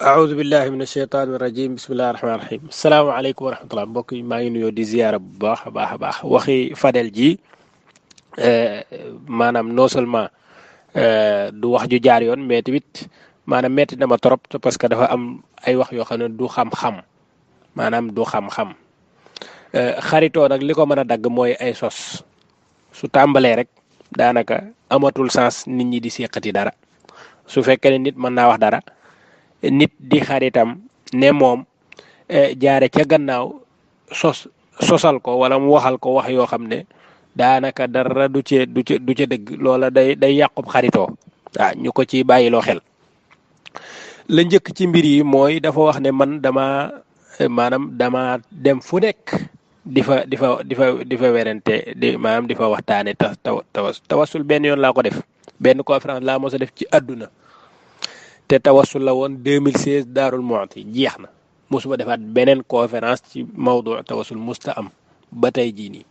أعوذ بالله من الشيطان الرجيم بسم الله الرحمن الرحيم السلام عليكم ورحمة الله mbokk yi maa ngi nuyoo di ziyaara bu baax a baax a baax waxi Fadel ji maanaam non seulement du wax ju jaar yoon mais tamit maanaam metti na ma trop parce que dafa am ay wax yoo xam ne du xam-xam maanaam du xam-xam xaritoo nag li ko mën a dagg mooy ay sos su tàmbalee rek daanaka amatul sens nit ñi di seqati dara su fekkee ne nit mën naa wax dara. nit di xaritam ne moom jaare ca gannaaw sosal ko wala mu waxal ko wax yoo xam ne daanaka dara du ca dëgg loola day yàqub xaritoo waaw ñu ko ci bàyyiloo xel la njëkk ci mbir yi mooy dafa wax ne man dama dem fu nekk di fa werante maanaam di fa waxtaane tawasul benn yoon laa ko def benn conférence laa mos a def ci àdduna te tawassul la woon 2016 Daarul Muxti jeex na mosuma defaat beneen conférence ci mawdu tawassul musta am ba tey jii nii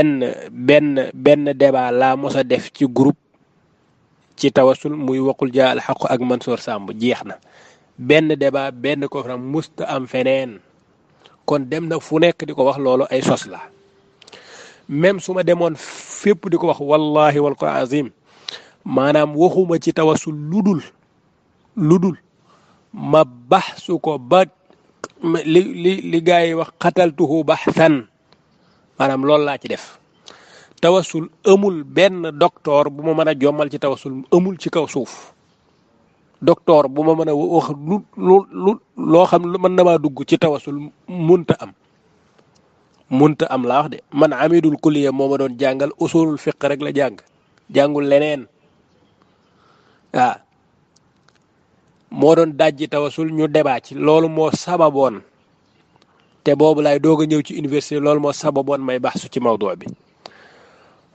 benn débat laa mos a def ci groupe ci tawassul muy waqul jaa al xaq ak Mansour Samb jeex na benn débat benn conférence musta am feneen kon dem na fu nekk di ko wax loolu ay sos la même su ma demoon fépp di ko wax wallahi wal qur'an azim maanaam waxuma ci tawassul ludul ma baxsu ko ba li gaa yi wax xataltuhu baxsan maanaam loolu laa ci def tawassul amul benn docteur bu ma mën a jommal ci tawassul amul ci kaw suuf docteur bu ma mën a wax loo xam mën na maa dugg ci tawassul munta am laa wax de man amidul kulliya moo ma doon jàngal usulul fiq rek la jàngul leneen waaw moo doon dajji tawasul ñu débat ci loolu moo sababoon te boobu laay doog a ñëw ci université loolu moo sababoon may baxsu ci mawdu bi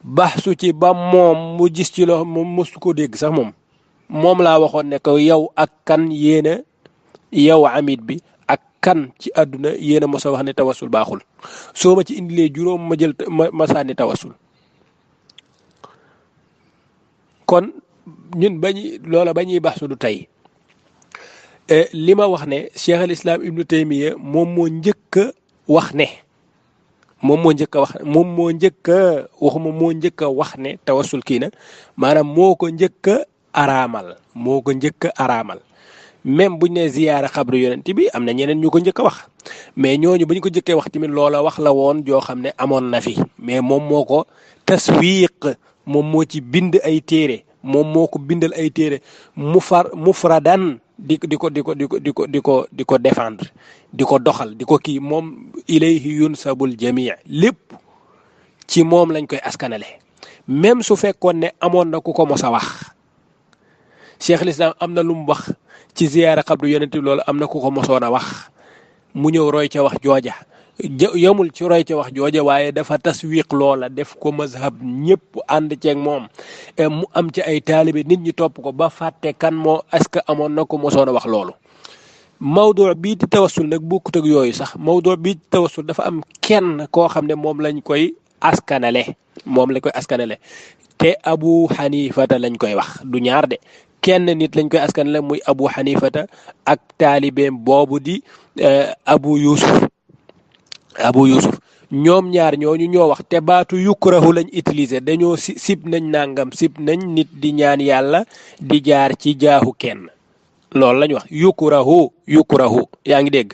baxsu ci ba moom mu gis ci loo moom mosu ko dégg sax moom laa waxoon ne ko yow ak kan yéena yow amit bi ak kan ci àdduna yéena mos a wax ne tawasul baaxul soo ma ci indilee juróom ma jël ma sànni tawasul kon ñun bañuy baxsu du tey li ma wax ne Cheikh al Islam Ibnu Taymiya moom moo njëkk a wax ne tawassul kii na maanaam moo ko njëkk a araamal même buñ ne ziyaara xabru yonent bi am na ñeneen ñu ko njëkk a wax mais ñooñu bu ñu ko njëkkee wax tamit loola wax la woon joo xam ne amoon na fi mais moom moo ko taswiq moom moo ci bind ay téere moom moo ko bindal ay téere mufradan di ko défendre di ko doxal di ko kii moom ilayhi yunsabul jamii lépp ci moom lañ koy askanale même su fekkoon ne amoon na ku ko mos a wax Cheikh l'Islam am na lu mu wax ci ziyaara xabru yonent bi loolu am na ku ko mosoon a wax mu ñëw roy ca wax jooja yamul ci roy ca wax jooja waaye dafa taswiq loola def ko mazhab ñëpp ànd ceeg moom mu am ci ay taalibe nit ñi topp ko ba fàtte kan moo est-ce que amoon na ko mosoon a wax loolu mawdu bii di tawassul nag bokkut ak yooyu sax mawdu bii di tawassul dafa am kenn koo xam ne moom lañ koy askanale te Abu Hanifata lañ koy wax du ñaar de kenn nit lañ koy askanale muy Abu Hanifata ak taalibeem boobu di Abu Yusuf ñoom ñaar ñooñu ñoo wax te baatu yukrahu lañ utiliser dañoo sib nañ nangam sib nañ nit di ñaan yàlla di jaar ci jaahu kenn loolu lañ wax yukrahu yaa ngi dégg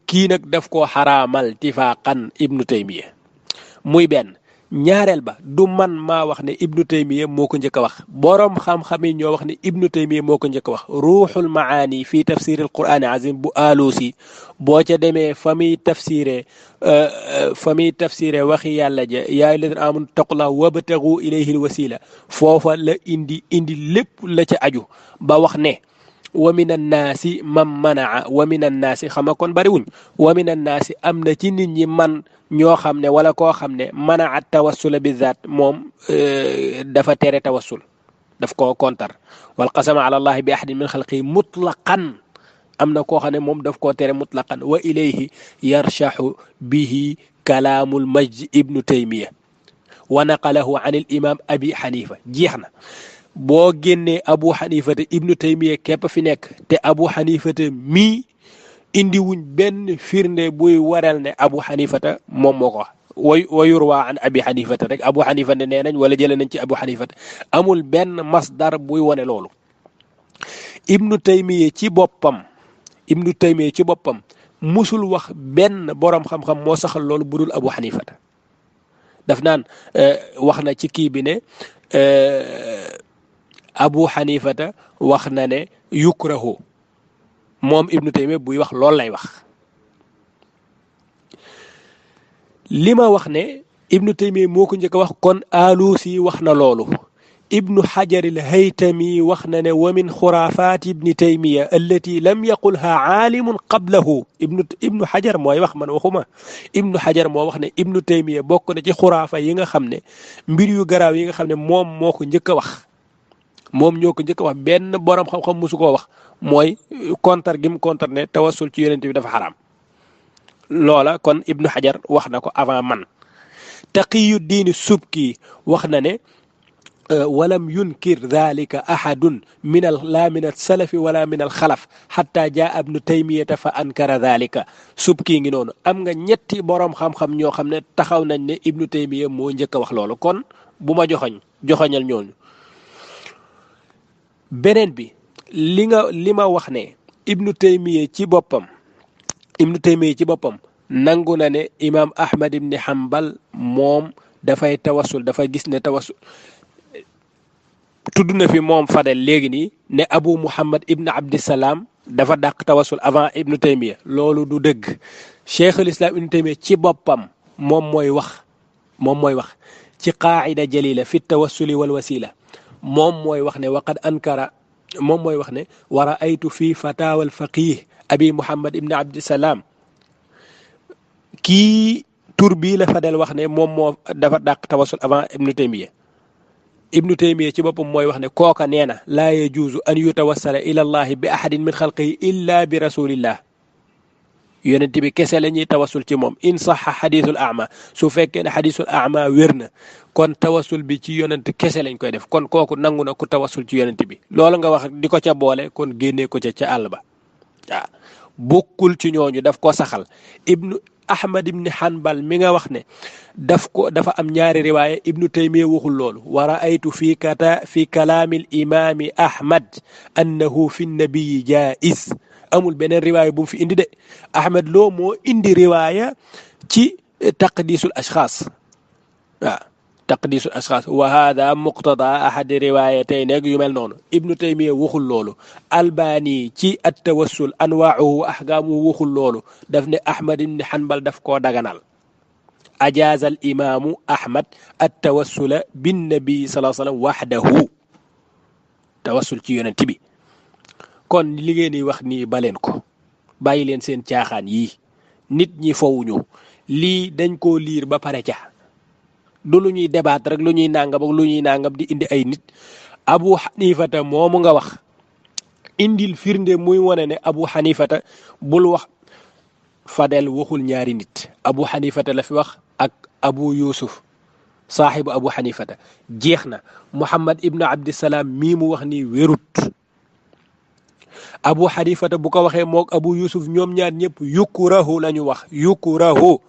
kii nag daf koo xaraamal tifaqan Ibnu Taymiya muy benn ñaareel ba du man maa wax ne Ibnu Taymiya moo ko njëkk a wax boroom xam-xam yi ñoo wax ne Ibnu Taymiya moo ko njëkk a wax ruuxul maani fii tafsiril qur'aani azim bu Alusi boo ca demee fa muy tafsiree waxi yàlla ja yaa ayyuhal lazina aamanu taqullaha wabtagu ilayhil wasila foofa la indi lépp la ca aju ba wax ne wa minan naasi man manaa wa minan naasi xam nga kon bariwuñ wa minan naasi am na ci nit ñi man ñoo xam ne wala koo xam ne manaa tawassula bi zaat moom dafa tere tawassul daf koo kontar wal qasama ala allahi bi ahadin min xalqihi mutlaqan am na koo xam ne moom daf koo tere mutlaqan wa ilayhi yarshahu bihi kalaamul majd ibnu taymiya wa naqalahu an al imam abi xanifa jeex na boo génnee Abu Hanifata ibnu Taymiya képp fi nekk te Abu Hanifata mii indi wuñ benn firnde buy waral ne Abu Hanifata moom moo ko wax wayurwaa an Abi Hanifata rek Abu Hanifata nee nañ wala jëlee nañ ci Abu Hanifata amul benn masdar buy wane loolu. ibnu Taymiya ci boppam musul wax benn borom xam-xam moo saxal loolu budul Abu Hanifata daf naan wax na ci kii bi ne Abu Hanifata wax na ne yukrahu moom ibnu Taymiya buy wax loolu lay wax. li ma wax ne ibnu Taymiya moo ko njëkk a wax kon Alusi wax na loolu. ibnu Hajar al-Haytami wax na ne wa min xuraafaati ibni Taymiya allati lam yaqulha aalimun qablahu ibnu Hajar mooy wax man waxuma ibnu Hajar moo wax ne ibnu Taymiya bokk na ci xuraafa yi nga xam ne mbir yu garaaw yi nga xam ne moom moo ko njëkk a wax moom ñoo ko njëkk a wax benn borom xam-xam musu koo wax mooy kontar gi mu kontar ne tawassul ci yonent bi dafa xaraam loola kon ibnu Hajar wax na ko avant man. Taqiyuddin Subki wax na ne ولم ينكر ذلك أحد لا من السلف ولا من الخلف حتى جاء ابن تيمية فأنكر ذلك سبكي ngi noonu am nga ñetti borom xam-xam ñoo xam ne taxaw nañ ne ibnu Taymiya moo njëkk a wax loolu kon bu ma joxoñal ñooñu. beneen bi li ma wax ne ibnu Taymiya ci boppam nangu na ne imaam Ahmad ibn Hanbal moom dafay tawassul dafa gis ne tawassul tudd na fi moom Fadel léegi nii ne Abu Muhammad ibn Abdissalaam dafa dàq tawassul avant ibnu Taymiya loolu du dëgg. Cheikhul Islam ibnu Taymiya ci boppam moom mooy wax ci qaa'ida jalila fi tawassuli wal wasila moom mooy wax ne waqad ankara moom mooy wax ne wa ra'aytu fi fatawa al faqih Abi Muhammad ibn Abdissalaam kii tur bii la Fadel wax ne moom moo dafa dàq tawassul avant ibnu Taymiya. ibnu Taymiya ci boppam mooy wax ne kooka nee na laa yajuuzu an yutawassala ila allahi bi ahadin min xalqihi illa bi rasulillah yonent bi kese la ñuy tawassul ci moom in saxa xadisul ama su fekkee ne xadisul ama wér na kon tawassul bi ci yonent kese lañ koy def kon kooku nangu na ku tawassul ci yonent bi loolu nga wax di ko ca boole kon génnee ko ca àll ba waaw bokkul ci ñooñu daf ko saxal. ibnu Ahmad ibn Hanbal mi nga wax ne dafa am ñaari riwaaya ibnu Taymiya waxul loolu wa ra'aytu fi kalaamil imaami Ahmad annahu fi nabiyi jaa'iz amul beneen riwaaya bu mu fi indi de Ahmad loo moo indi riwaaya ci taqdiisul ashxaas waaw taqdiisul ashxaas wa haada muqtada ahadi riwaayatayn ak yu mel noonu ibnu Taymiya waxul loolu. Albani ci at-tawassul anwaa'uhu wa ahkaamuhu waxul loolu daf ne Ahmad ibn Hanbal daf koo daganal. ajaaza al imaamu Ahmad at-tawassula bin nabi sallallahu alayhi wa sallam wahdahu tawassul ci yonent bi kon li ngeen di wax nii baleen ko bàyyi leen seen caaxaan yii nit ñi fowuñu lii dañ koo liir ba pare ca du lu ñuy débat rek lu ñuy nangam ak lu ñuy nangam di indi ay nit. Abu Hanifata moomu nga wax indil firnde muy wane ne Abu Hanifata bul wax Fadel waxul ñaari nit Abu Hanifata la fi wax ak Abu Yusuf saaxibu Abu Hanifata jeex na. Muhammad ibn Abdissalaam mii mu wax nii wérut Abu Hanifata bu ko waxee moog Abu Yusuf ñoom ñaar ñëpp yukrahu la ñu wax yukrahu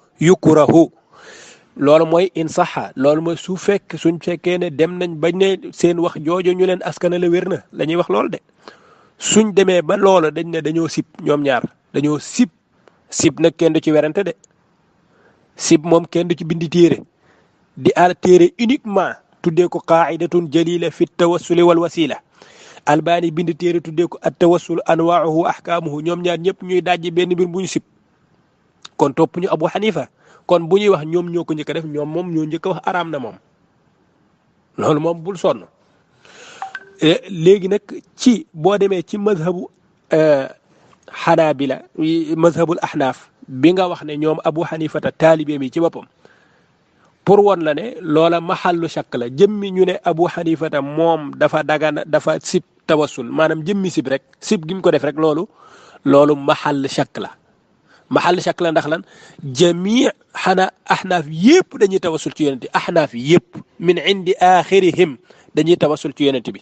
loolu mooy in saxa loolu mooy suñ fekkee ne dem nañ bañ ne seen wax joojo ñu leen askanale wér na la ñuy wax loolu de suñ demee ba loola dañ ne dañoo sib ñoom ñaar dañoo sib nag kenn du ci werante de sib moom kenn du ci bindi téere di al téere uniquement tuddee ko qaa'idatun jalila fi tawassuli wal wasila. Albani bind téere tuddee ko at tawassul anwaa'uhu wa ahkaamuhu ñoom ñaar ñëpp ñuy dajji benn mbir bu ñu sib kon topp ñu Abu Hanifa kon bu ñuy wax ñoom ñoo ko njëkk a def ñoom moom ñoo njëkk a wax araam na moom loolu moom bul sonn. léegi nag ci boo demee ci mazhabu xanaabila mazhabul ahnaaf bi nga wax ne ñoom Abu Hanifata taalibe mi ci boppam pour won la ne loola maxallu shakk la jëmmi ñu ne Abu Hanifata moom dafa dafa sib tawassul maanaam jëmmi sib rek sib gi mu ko def rek loolu maxall shakk la. maxall shakk la ndax lan jamii ahnaaf yëpp dañuy tawassul ci yonent bi ahnaaf yëpp min indi axirihim dañuy tawassul ci yonent bi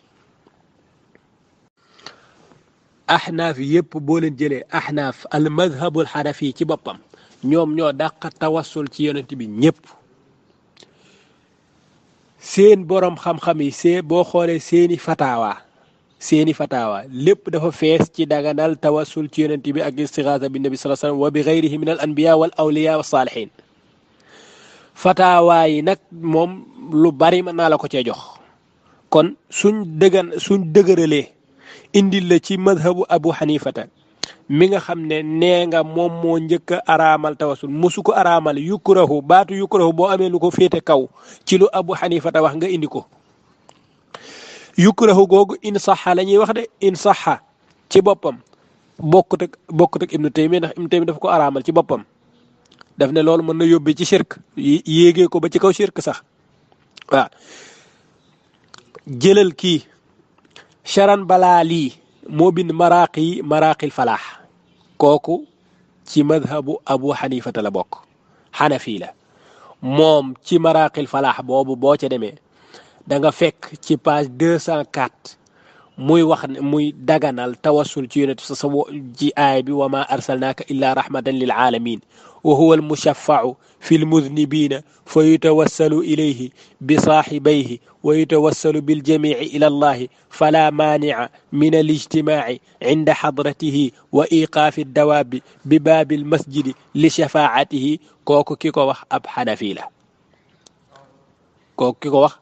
ahnaaf yépp boo leen jëlee ahnaaf al madhabul xanafi ci boppam ñoom ñoo dàq tawassul ci yonent bi ñépp seen borom xam-xam yi boo xoolee seeni fatawa lépp dafa fees ci daganal tawassul ci yonent bi ak istixaasa bi nabi sallallahu alayhi wasallam wa bi gayrihi min al anbiya wal awliya wa saalihin fatawa yi nag moom lu bari mën naa la ko cee jox kon suñ dëgëralee indil la ci madhabu abu xanifata mi nga xam ne nee nga moom moo njëkk a araamal tawasul mosu ko araamal yukrahu baatu yukrahu boo amee lu ko féete kaw ci lu abu xanifata wax nga indi ko yukrahu googu in saxa la ñuy wax de in saxa ci boppam bokkut ak ibnu taymi ndax ibnu taymi dafa ko araamal ci boppam daf ne loolu mën na yóbbee ci shirk yéegee ko ba ci kaw shirk sax waaw jëlal kii charan balaa lii moo bind maraqil falaax kooku ci madhabu abu xanifata la bokk xanafi la moom ci maraqil falaax boobu boo ca demee da nga fekk ci page 204 muy wax muy daganal tawassul ci yonent sa ci aay bi wa ma arsalnaaka illa rahmatan lil alamin wa huwa almushaffau fi lmudnibina fa yutawassalu ilayhi bi saaxibayhi wa yutawassalu biljamici ila allahi fala maanica min alijtimaaci cinda xadratihi wa iqaafi addawaabi bi baabi almasjidi li shafaacatihi kooku ki ko wax ab xanafi la kooku ki ko wax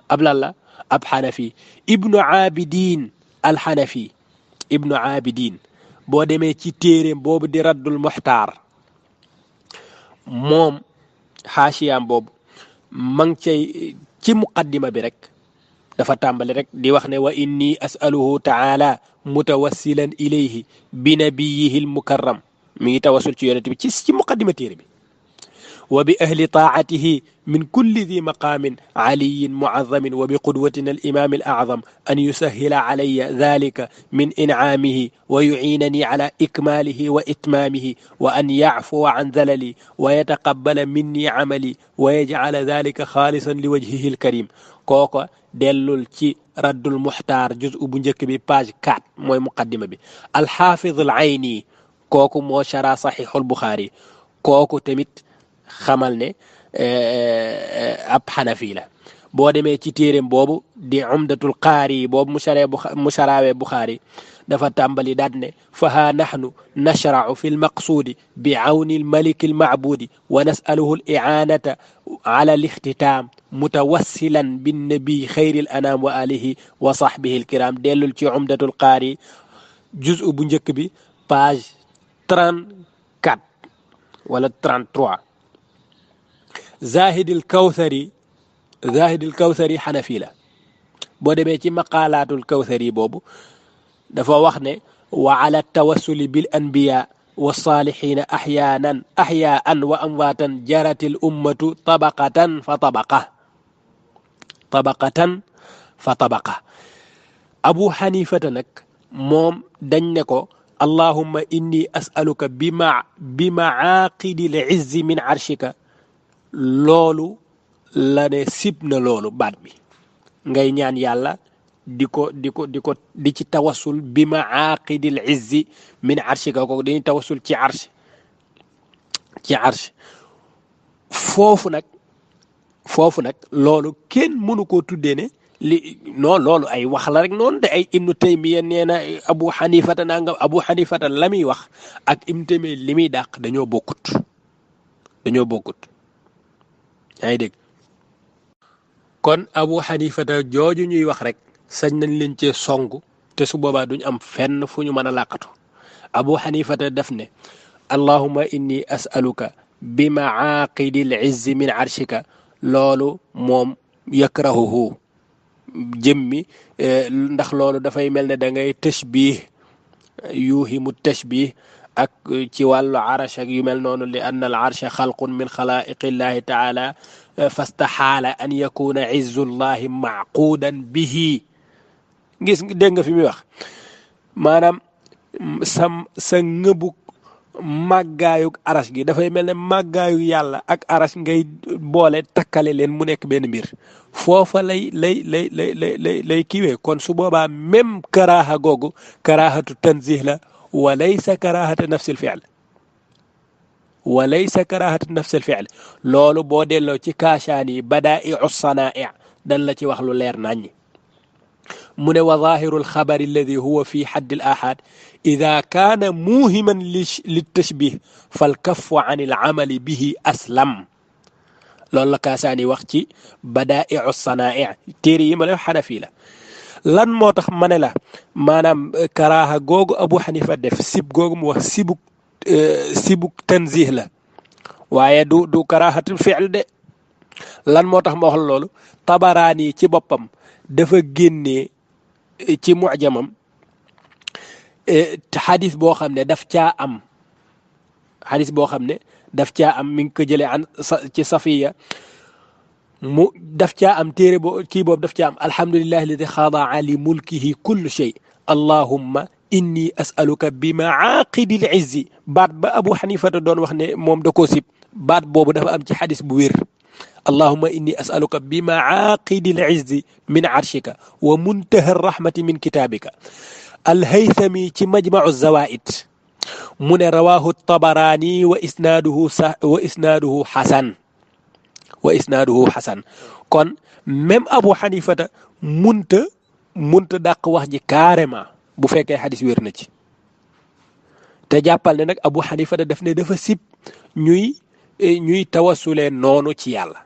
ab lan la ab xanafi ibnu abidin alxanafi ibnu abidin boo demee ci téeréem boobu di raddul muxtaar moom xaasiyam boobu mang cay ci muqaddima bi rek dafa tàmbali rek di wax ne wa inni asaluhu taala mutawassilan ilayhi bi nabiyihi almukarram mi ngi tawassul ci yonent bi ci muqaddima téere bi wa bi ahli taatihi min kulli di maqaamin aliyin muazzamin wa bi qudwatina alimam alacdam an yusahila calaya dalika min incaamihi wa yuciinani cala ikmaalihi wa itmaamihi wa an yacfuwa can zalali wa yataqabala minni camali wa yajcala dalika xaalisan liwajhihi alkarim kooko dellul ci raddul muxtaar juz bu njëkk bi page 4 mooy muqaddima bi alxaafid alcayni kooku moo shara saxiixul buxaari kooku tamit xamal ne ab xanafi la boo demee ci téeréem boobu di umdatul qaari boobu mu sharaawe buxaari dafa tàmbali daat ne fa haa naxnu nashrau fi lmaqsuudi bi awni almaliki almacbuudi wa nasaluhu alicaanata ala alixtitaam mutawassilan binnabi xayri alanaam wa alihi wa saxbihi alkiram dellul ci umdatul qaari juz bu njëkk bi page 34 wala 33 zahidil kawsari xanafi la boo demee ci maqaalaatul kawsari boobu dafa wax ne wa ala tawassuli bil anbiya wa saalihiina axyaan wa amwaatan jaratil ummatu tabaqatan fa tabaqa abu xanifata nag moom dañ ne ko allahumma inni as'aluka bi macaaqidil izzi min arshika loolu la ne sib na loolu baat bi ngay ñaan yàlla di ci tawassul bi maaqidil izzi min arshika kooku dañuy tawassul ci arsh foofu nag loolu kenn mënu koo tuddee ne loolu ay wax la rek noonu de ay ibnu taymiya nee na abu xanifata nangam abu xanifata la muy wax ak ibnu taymiya li muy dàq dañoo bokkut yaa ngi dégg kon abu xanifata jooju ñuy wax rek sañ nañ leen cee song te su boobaa duñ am fenn fu ñu mën a làqatu abu xanifata def ne allahumma inni as'aluka bi maaqidil izzi min arshika loolu moom yakrahuhu jëmmi ndax loolu dafay mel ne da ngay tashbih yuhimu tashbih ak ci wàllu arsh ak yu mel noonu li anna al arsha xalqun min xalaiqillahi taala fastaxaala an yakuna izzullahi maaquudan bihi dégg nga fi muy wax maanaam sa ngëbug màggaayug aras gi dafay mel ne màggaayu yàlla ak aras ngay boole takkale leen mu nekk benn mbir foofa lay kiiwee kon su boobaa même karaaha googu karaahatu tanzih la walaysa karaahata nafsil fi'l walaysa karaahatu nafsil fi'l loolu boo delloo ci kaashaani badaa'i'u sanaa'i' dan la ci wax lu leer naññi من وظاهر الخبر الذي هو في حد الآحاد إذا كان موهما للتشبيه فالكف عن العمل به أسلم لولا كاساني وقتي بدائع الصنائع تيري ما حنفي لا لان موتاخ مانلا مانام كراهه غوغ ابو حنيفه ديف سيب غوغ مو سيبك تنزيه لا واye du karahatul fi'l de lan motax ma wax lolu tabarani ci bopam dafa génné ci mu'jamam hadith boo xam ne daf caa am hadith boo xam ne daf caa am mi ngi ko jëlee an ci safiya mu daf caa am téere boo kii boobu daf caa am alhamdulillahi alladi xadaa li mulkihi kullu shay allahumma inni as'aluka bi maaqidi al izzi baat ba abu xanifata doon wax ne moom da koo sib baat boobu dafa am ci hadith bu wér اللهم إني أسألك بمعاقد العز من عرشك ومنتهى الرحمة من كتابك الهيثمي مجمع الزوائد من رواه الطبراني وإسناده حسن كون مم أبو حنيفة منت داق وحجي كارما بو فكي حديث ويرنتي تجابل نك أبو حنيفة دفا سيب ñuy tawassulee noonu ci yàlla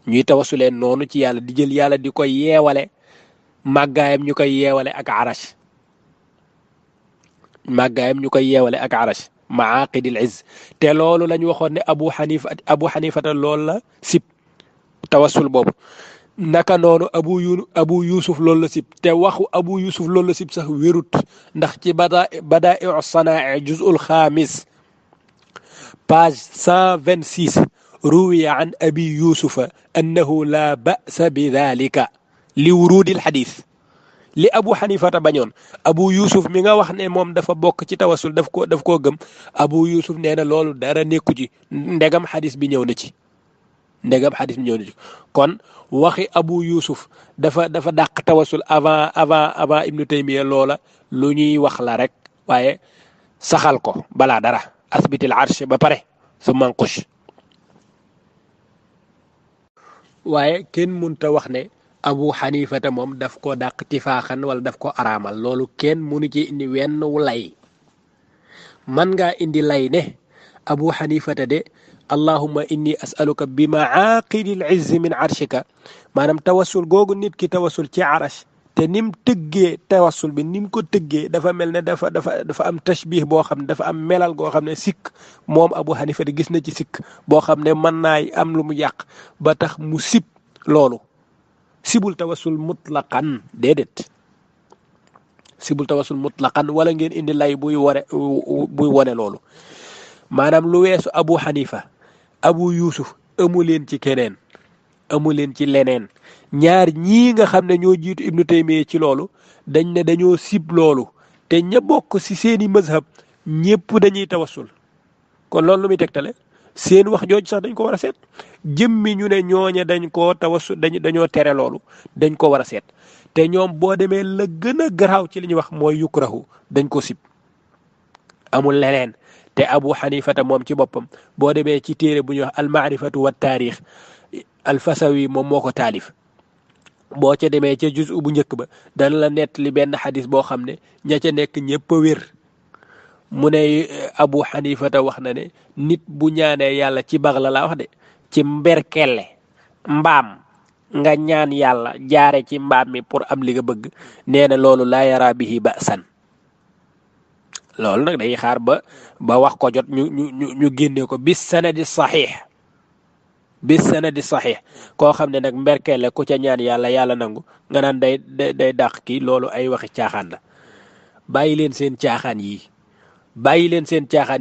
ñuy tawassulee noonu ci yàlla di jël yàlla di koy yeewale màggaayam ñu koy yeewale ak arash màggaayam ñu koy yeewale ak arash maaqidil izz te loolu lañ waxoon ne abu xanifata loolu la sib tawassul boobu naka noonu abu yusuf loolu la sib te waxu abu yusuf loolu la sib sax wérut ndax ci badaa'i'u sanaa'i juz'ul xaamis page 126 روي عن أبي يوسف أنه لا بأس بذلك لورود الحديث لأبو حنيفة بنيون أبو يوسف ميغا وخني موم دافا بوك سي توسل داف كو گم أبو يوسف نينا لولو دارا نيكو جي ndegam حديث بي ñew na ci ndegam حديث بي ñew na ci kon waxi أبو يوسف dafa dàq tawassul avant Ibn Taymiyyah loola lu ñuy wax la rek waaye saxal ko balaa dara asbitil arsh ba pare su manqush waaye kenn munta wax ne abu xanifata moom daf ko dàq tifaaxan wala daf ko araamal loolu kenn munu ci indi wenn wu lay man ngaa indi lay ne abu xanifata de allahumma inni as'aluka bi maaqidil izzi min arshika maanaam tawassul googu nit ki tawassul ci arash te nim tëggee tawassul bi nim ko tëggee dafa mel ne dafa am tashbih boo xam ne dafa am melal goo xam ne sikk moom abu xanifa de gis na ci sikk boo xam ne mën naay am lu mu yàq ba tax mu sib loolu sibul tawassul mutlaqan déedéet sibul tawassul mutlaqan wala ngeen indi lay buy wone loolu maanaam lu weesu abu xanifa abu yusuf amu leen ci keneen amu leen ci leneen ñaar ñii nga xam ne ñoo jiitu ibnu taymiya ci loolu dañ ne dañoo sib loolu te ña bokk ci seeni mazhab ñépp dañuy tawassul kon loolu lu muy tegtale seen wax jooju sax dañ ko war a seet jëmmi ñu ne ñooñe dañ koo tawassul dañoo tere loolu dañ ko war a seet te ñoom boo demee la gën a garaaw ci li ñuy wax mooy yukrahu dañ ko sib amul leneen te abu xanifata moom ci boppam boo demee ci téere bu ñuy wax al maarifatu wa taarix al fasawi moom moo ko taalif boo ca demee ca juz bu njëkk ba dana la nettali benn xadis boo xam ne ña ca nekk ñëpp a wér mu ne abu xanifata wax na ne nit bu ñaanee yàlla ci bax la laa wax de ci mberkelle mbaam nga ñaan yàlla jaare ci mbaam mi pour am li nga bëgg nee na loolu laa yara bihi ba'san loolu nag day xaar ba wax ko jot ñu génne ko bis sanadi saxiix koo xam ne nag mberkele ku ca ñaan yàlla nangu nga naan day dàq kii loolu ay waxi caaxaan la bàyyi leen seen caaxaan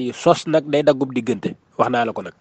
yi sos nag day daggub diggante wax naa la ko nag